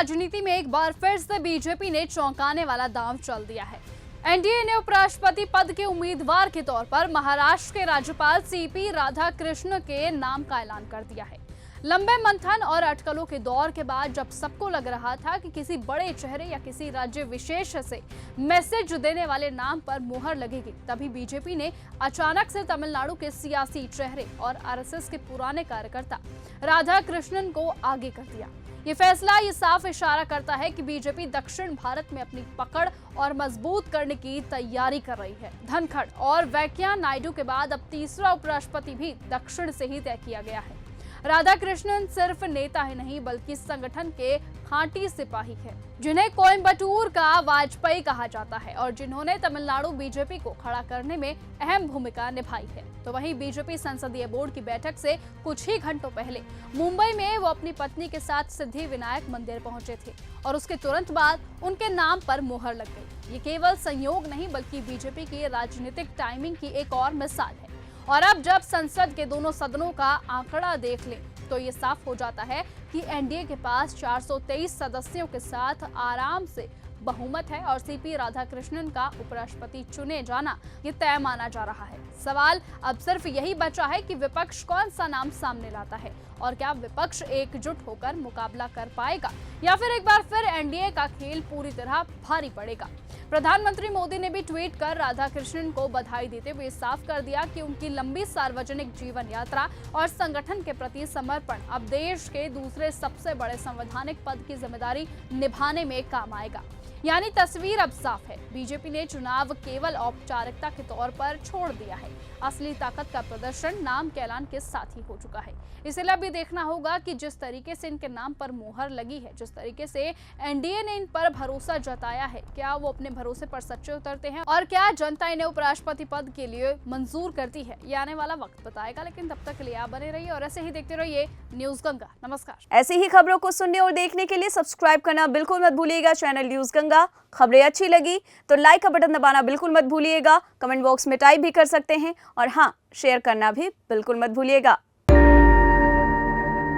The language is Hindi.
राजनीति में एक बार फिर से बीजेपी ने चौंकाने वाला दांव चल दिया है। एनडीए ने उपराष्ट्रपति पद के उम्मीदवार के तौर पर महाराष्ट्र के राज्यपाल सीपी राधाकृष्णन के नाम का ऐलान कर दिया है। लंबे मंथन और अटकलों के दौर के बाद जब सबको लग रहा था कि किसी बड़े चेहरे या किसी राज्य विशेष से मैसेज देने वाले नाम पर मुहर लगेगी, तभी बीजेपी ने अचानक से तमिलनाडु के सियासी चेहरे और आरएसएस के पुराने कार्यकर्ता राधाकृष्णन को आगे कर दिया। ये फैसला ये साफ इशारा करता है कि बीजेपी दक्षिण भारत में अपनी पकड़ और मजबूत करने की तैयारी कर रही है। धनखड़ और वेंकैया नायडू के बाद अब तीसरा उपराष्ट्रपति भी दक्षिण से ही तय किया गया है। राधाकृष्णन सिर्फ नेता ही नहीं बल्कि संगठन के खांटी सिपाही है, जिन्हें कोयम्बटूर का वाजपेयी कहा जाता है और जिन्होंने तमिलनाडु बीजेपी को खड़ा करने में अहम भूमिका निभाई है। तो वहीं बीजेपी संसदीय बोर्ड की बैठक से कुछ ही घंटों पहले मुंबई में वो अपनी पत्नी के साथ सिद्धि विनायक मंदिर पहुंचे थे और उसके तुरंत बाद उनके नाम पर मुहर लग गई। ये केवल संयोग नहीं बल्कि बीजेपी की राजनीतिक टाइमिंग की एक और मिसाल है। और अब जब संसद के दोनों सदनों का आंकड़ा देख लें तो ये साफ हो जाता है कि एनडीए के पास 423 सदस्यों के साथ आराम से बहुमत है और सीपी राधाकृष्णन का उपराष्ट्रपति चुने जाना ये तय माना जा रहा है। सवाल अब सिर्फ यही बचा है कि विपक्ष कौन सा नाम सामने लाता है और क्या विपक्ष एकजुट होकर मुकाबला कर पाएगा या फिर एक बार फिर एनडीए का खेल पूरी तरह भारी पड़ेगा। प्रधानमंत्री मोदी ने भी ट्वीट कर राधाकृष्णन को बधाई देते हुए साफ कर दिया कि उनकी लंबी सार्वजनिक जीवन यात्रा और संगठन के प्रति समर्पण अब देश के दूसरे सबसे बड़े संवैधानिक पद की जिम्मेदारी निभाने में काम आएगा। यानी तस्वीर अब साफ है, बीजेपी ने चुनाव केवल औपचारिकता के तौर पर छोड़ दिया है। असली ताकत का प्रदर्शन नाम के ऐलान के साथ ही हो चुका है। इसलिए अभी देखना होगा कि जिस तरीके से इनके नाम पर मुहर लगी है, जिस तरीके से एनडीए ने इन पर भरोसा जताया है, क्या वो अपने भरोसे पर सच्चे उतरते हैं और क्या जनता इन्हें उपराष्ट्रपति पद के लिए मंजूर करती है, ये आने वाला वक्त बताएगा। लेकिन तब तक के लिए आप बने रहिए और ऐसे ही देखते रहिए न्यूज गंगा। नमस्कार। ऐसी ही खबरों को सुनने और देखने के लिए सब्सक्राइब करना बिल्कुल मत भूलिएगा चैनल न्यूज गंगा। खबरें अच्छी लगी तो लाइक का बटन दबाना बिल्कुल मत भूलिएगा। कमेंट बॉक्स में टाइप भी कर सकते हैं और हाँ, शेयर करना भी बिल्कुल मत भूलिएगा।